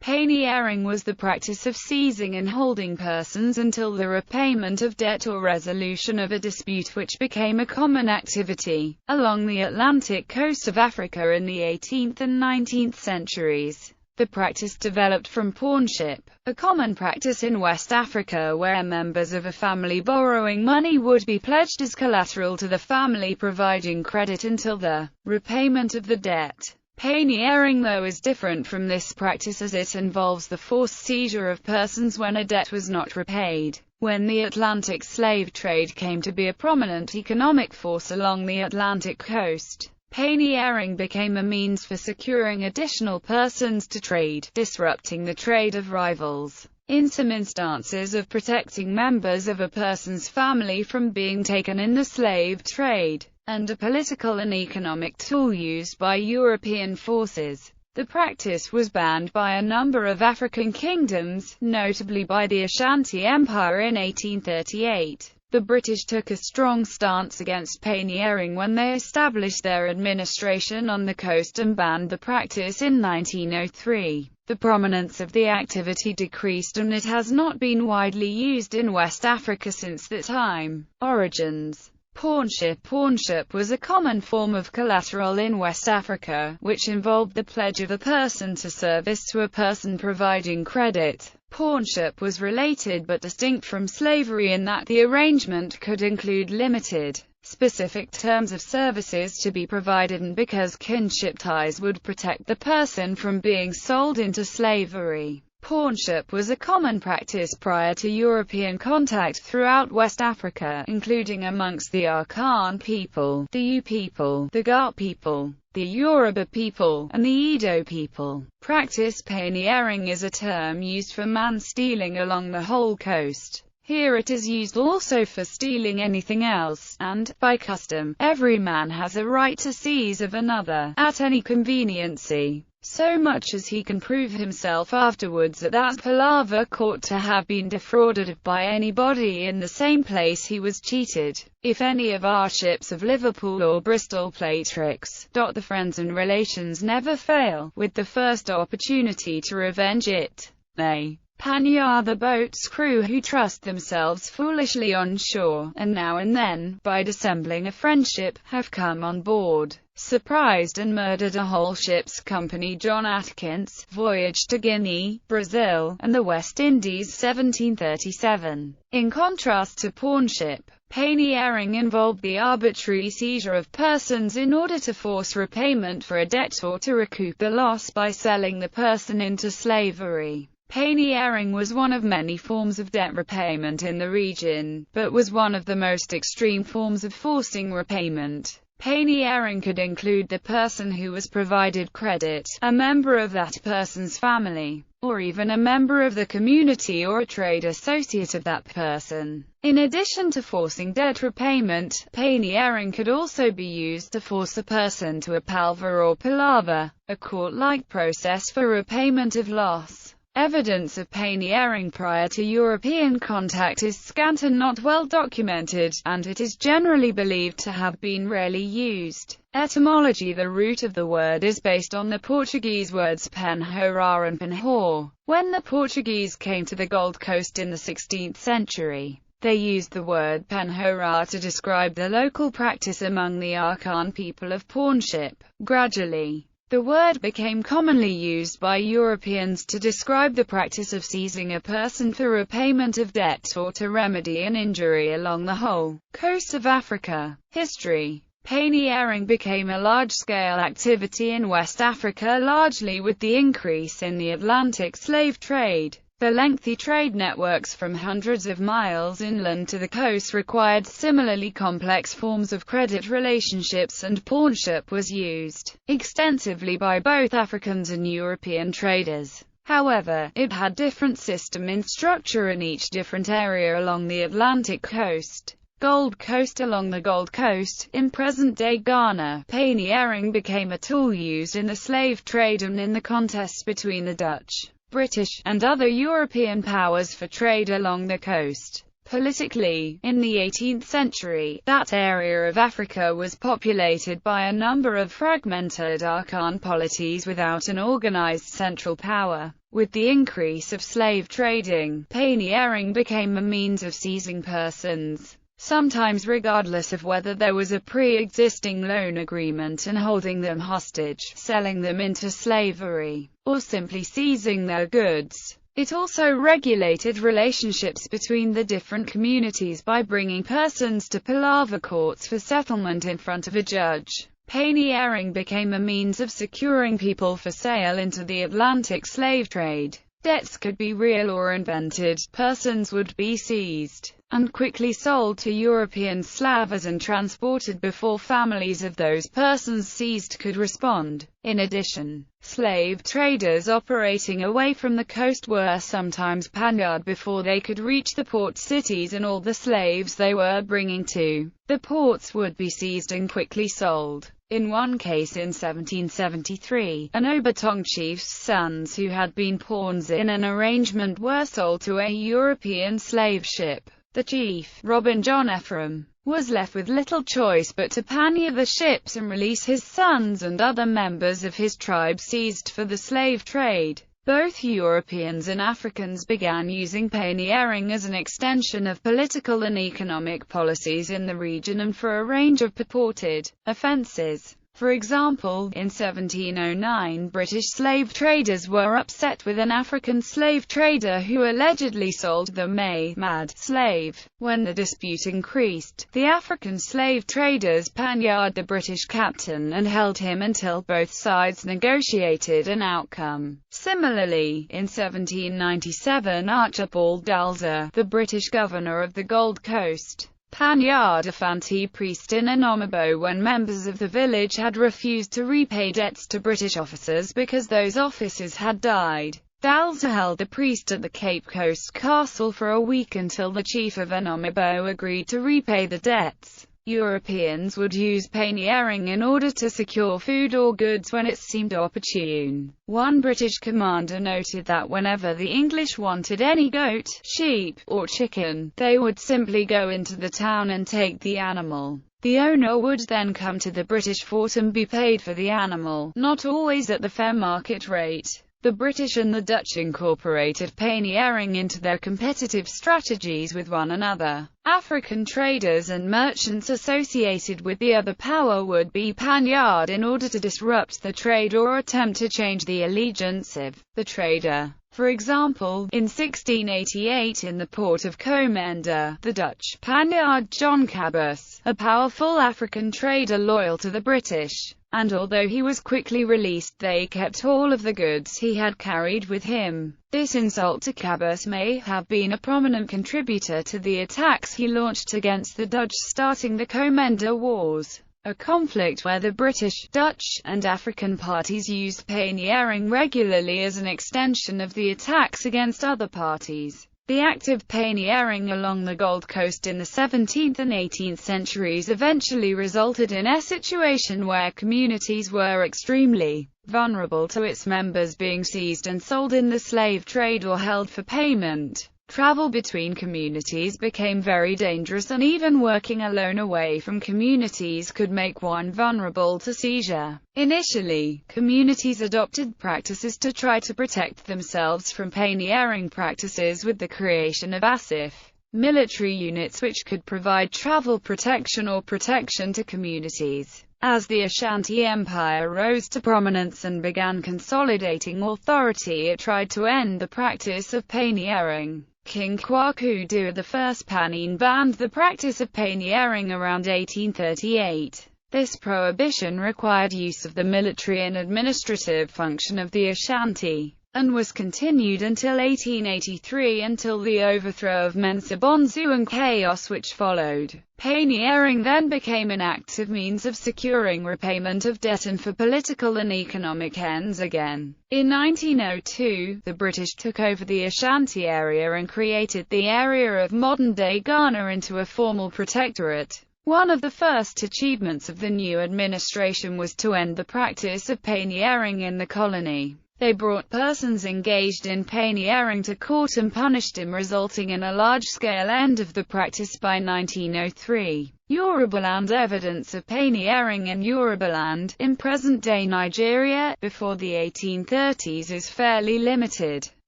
Panyarring was the practice of seizing and holding persons until the repayment of debt or resolution of a dispute, which became a common activity along the Atlantic coast of Africa in the 18th and 19th centuries. The practice developed from pawnship, a common practice in West Africa where members of a family borrowing money would be pledged as collateral to the family providing credit until the repayment of the debt. Panyarring, though, is different from this practice as it involves the forced seizure of persons when a debt was not repaid. When the Atlantic slave trade came to be a prominent economic force along the Atlantic coast, panyarring became a means for securing additional persons to trade, disrupting the trade of rivals. In some instances of protecting members of a person's family from being taken in the slave trade, and a political and economic tool used by European forces. The practice was banned by a number of African kingdoms, notably by the Ashanti Empire in 1838. The British took a strong stance against panyarring when they established their administration on the coast and banned the practice in 1903. The prominence of the activity decreased and it has not been widely used in West Africa since that time. Origins. Pawnship was a common form of collateral in West Africa, which involved the pledge of a person to service to a person providing credit. Pawnship was related but distinct from slavery in that the arrangement could include limited, specific terms of services to be provided, and because kinship ties would protect the person from being sold into slavery. Pawnship was a common practice prior to European contact throughout West Africa, including amongst the Akan people, the Yu people, the Ga people, the Yoruba people, and the Edo people. Practice panyarring is a term used for man-stealing along the whole coast. Here it is used also for stealing anything else, and, by custom, every man has a right to seize of another, at any conveniency, so much as he can prove himself afterwards at that palaver court to have been defrauded by anybody in the same place he was cheated. If any of our ships of Liverpool or Bristol play tricks, the friends and relations never fail, with the first opportunity to revenge it. They panyar the boat's crew who trust themselves foolishly on shore, and now and then, by dissembling a friendship, have come on board, surprised and murdered a whole ship's company. John Atkins, Voyage to Guinea, Brazil, and the West Indies, 1737. In contrast to pawnship, panyarring involved the arbitrary seizure of persons in order to force repayment for a debt or to recoup the loss by selling the person into slavery. Panyarring was one of many forms of debt repayment in the region, but was one of the most extreme forms of forcing repayment. Panyarring could include the person who was provided credit, a member of that person's family, or even a member of the community or a trade associate of that person. In addition to forcing debt repayment, panyarring could also be used to force a person to a palver or palaver, a court-like process for repayment of loss. Evidence of panyarring prior to European contact is scant and not well documented, and it is generally believed to have been rarely used. Etymology. The root of the word is based on the Portuguese words penhorar and penhor. When the Portuguese came to the Gold Coast in the 16th century, they used the word penhorar to describe the local practice among the Akan people of pawnship. Gradually, the word became commonly used by Europeans to describe the practice of seizing a person for repayment of debt or to remedy an injury along the whole coast of Africa. History. Panyarring became a large-scale activity in West Africa largely with the increase in the Atlantic slave trade. The lengthy trade networks from hundreds of miles inland to the coast required similarly complex forms of credit relationships, and pawnship was used extensively by both Africans and European traders. However, it had different system in structure in each different area along the Atlantic coast. Gold Coast. Along the Gold Coast, in present-day Ghana, panyarring became a tool used in the slave trade and in the contests between the Dutch, British, and other European powers for trade along the coast. Politically, in the 18th century, that area of Africa was populated by a number of fragmented Akan polities without an organized central power. With the increase of slave trading, panyarring became a means of seizing persons, sometimes regardless of whether there was a pre-existing loan agreement, and holding them hostage, selling them into slavery, or simply seizing their goods. It also regulated relationships between the different communities by bringing persons to palaver courts for settlement in front of a judge. Panyarring became a means of securing people for sale into the Atlantic slave trade. Debts could be real or invented, persons would be seized and quickly sold to European slavers and transported before families of those persons seized could respond. In addition, slave traders operating away from the coast were sometimes panyared before they could reach the port cities, and all the slaves they were bringing to the ports would be seized and quickly sold. In one case in 1773, an Obatong chief's sons who had been pawns in an arrangement were sold to a European slave ship. The chief, Robin John Ephraim, was left with little choice but to panya the ships and release his sons and other members of his tribe seized for the slave trade. Both Europeans and Africans began using panyarring as an extension of political and economic policies in the region and for a range of purported offences. For example, in 1709 British slave traders were upset with an African slave trader who allegedly sold them a mad slave. When the dispute increased, the African slave traders panyared the British captain and held him until both sides negotiated an outcome. Similarly, in 1797 Archibald Dalzer, the British governor of the Gold Coast, panyared a Fanti priest in Anomabo when members of the village had refused to repay debts to British officers because those officers had died. Dalzer held the priest at the Cape Coast Castle for a week until the chief of Anomabo agreed to repay the debts. Europeans would use panyarring in order to secure food or goods when it seemed opportune. One British commander noted that whenever the English wanted any goat, sheep, or chicken, they would simply go into the town and take the animal. The owner would then come to the British fort and be paid for the animal, not always at the fair market rate. The British and the Dutch incorporated panyarring into their competitive strategies with one another. African traders and merchants associated with the other power would be panyared in order to disrupt the trade or attempt to change the allegiance of the trader. For example, in 1688 in the port of Comenda, the Dutch panyared John Cabot, a powerful African trader loyal to the British, and although he was quickly released, they kept all of the goods he had carried with him. This insult to Cabot may have been a prominent contributor to the attacks he launched against the Dutch starting the Comenda Wars, a conflict where the British, Dutch, and African parties used panyarring regularly as an extension of the attacks against other parties. The active panyarring along the Gold Coast in the 17th and 18th centuries eventually resulted in a situation where communities were extremely vulnerable to its members being seized and sold in the slave trade or held for payment. Travel between communities became very dangerous, and even working alone away from communities could make one vulnerable to seizure. Initially, communities adopted practices to try to protect themselves from panyarring practices with the creation of ASIF military units which could provide travel protection or protection to communities. As the Ashanti Empire rose to prominence and began consolidating authority, it tried to end the practice of panyarring. King Kwaku I Panin banned the practice of panyarring around 1838. This prohibition required use of the military and administrative function of the Ashanti, and was continued until 1883, until the overthrow of Mensa Bonsu and chaos which followed. Panyarring then became an active means of securing repayment of debt and for political and economic ends again. In 1902, the British took over the Ashanti area and created the area of modern-day Ghana into a formal protectorate. One of the first achievements of the new administration was to end the practice of panyarring in the colony. They brought persons engaged in panyarring to court and punished them, resulting in a large-scale end of the practice by 1903. Yorubaland. Evidence of panyarring in Yorubaland, in present-day Nigeria, before the 1830s is fairly limited.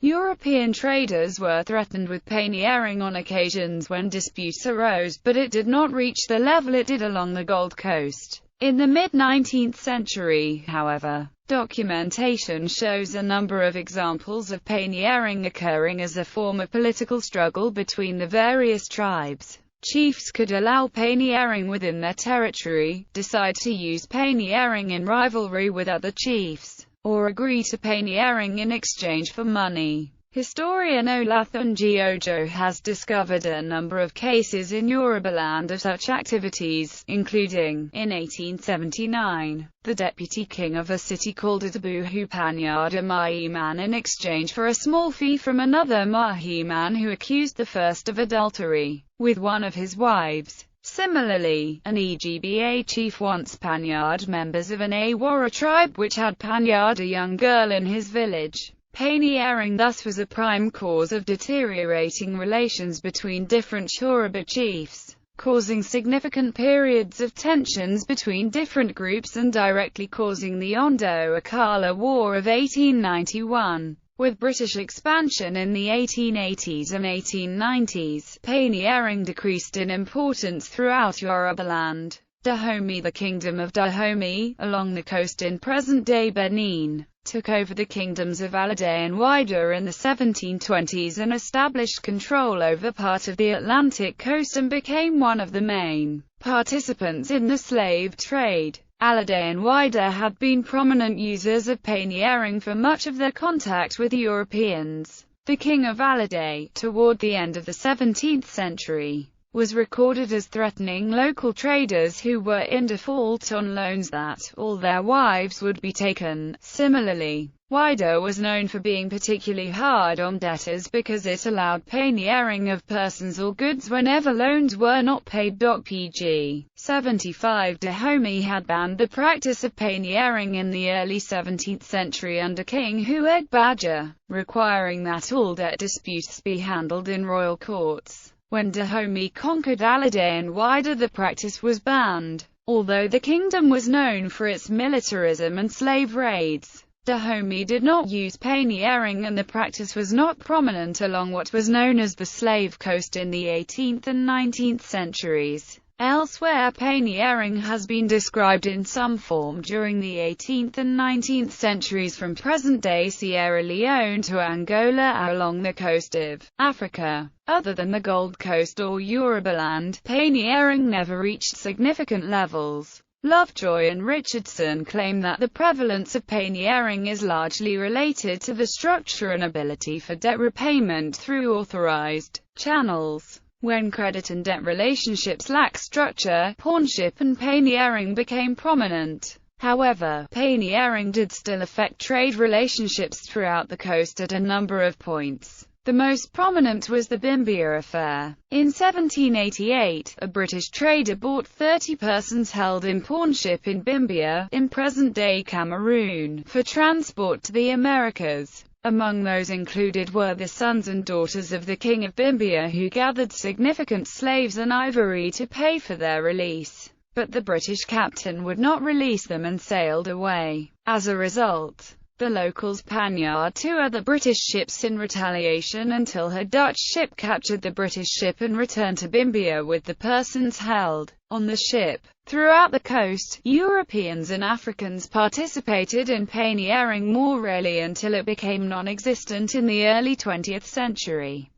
European traders were threatened with panyarring on occasions when disputes arose, but it did not reach the level it did along the Gold Coast. In the mid-19th century, however, documentation shows a number of examples of panyarring occurring as a form of political struggle between the various tribes. Chiefs could allow panyarring within their territory, decide to use panyarring in rivalry with other chiefs, or agree to panyarring in exchange for money. Historian Olatunji Ojo has discovered a number of cases in Yorubaland of such activities, including, in 1879, the deputy king of a city called Itabu who panyard a Mahi man in exchange for a small fee from another Mahi man who accused the first of adultery with one of his wives. Similarly, an Egba chief once panyard members of an Awara tribe which had panyard a young girl in his village. Panyarring thus was a prime cause of deteriorating relations between different Yoruba chiefs, causing significant periods of tensions between different groups and directly causing the Ondo-Akala War of 1891. With British expansion in the 1880s and 1890s, panyarring decreased in importance throughout Yorubaland. Dahomey. The Kingdom of Dahomey, along the coast in present-day Benin, took over the kingdoms of Alade and Wida in the 1720s and established control over part of the Atlantic coast and became one of the main participants in the slave trade. Alade and Wida had been prominent users of panyarring for much of their contact with Europeans. The king of Alade, toward the end of the 17th century, was recorded as threatening local traders who were in default on loans that all their wives would be taken. Similarly, Wida was known for being particularly hard on debtors because it allowed panyarring of persons or goods whenever loans were not paid. Pg. 75. Dahomey had banned the practice of panyarring in the early 17th century under King Hueg-Badger, requiring that all debt disputes be handled in royal courts. When Dahomey conquered Alade and Wida, the practice was banned. Although the kingdom was known for its militarism and slave raids, Dahomey did not use panyarring and the practice was not prominent along what was known as the Slave Coast in the 18th and 19th centuries. Elsewhere, panyarring has been described in some form during the 18th and 19th centuries from present-day Sierra Leone to Angola along the coast of Africa. Other than the Gold Coast or Yorubaland, panyarring never reached significant levels. Lovejoy and Richardson claim that the prevalence of panyarring is largely related to the structure and ability for debt repayment through authorized channels. When credit and debt relationships lack structure, pawnship and panyarring became prominent. However, panyarring did still affect trade relationships throughout the coast at a number of points. The most prominent was the Bimbia affair. In 1788, a British trader bought 30 persons held in pawnship in Bimbia, in present-day Cameroon, for transport to the Americas. Among those included were the sons and daughters of the king of Bimbia who gathered significant slaves and ivory to pay for their release. But the British captain would not release them and sailed away. As a result, the locals panyarded 2 other British ships in retaliation until a Dutch ship captured the British ship and returned to Bimbia with the persons held on the ship. Throughout the coast, Europeans and Africans participated in panyarring more rarely until it became non-existent in the early 20th century.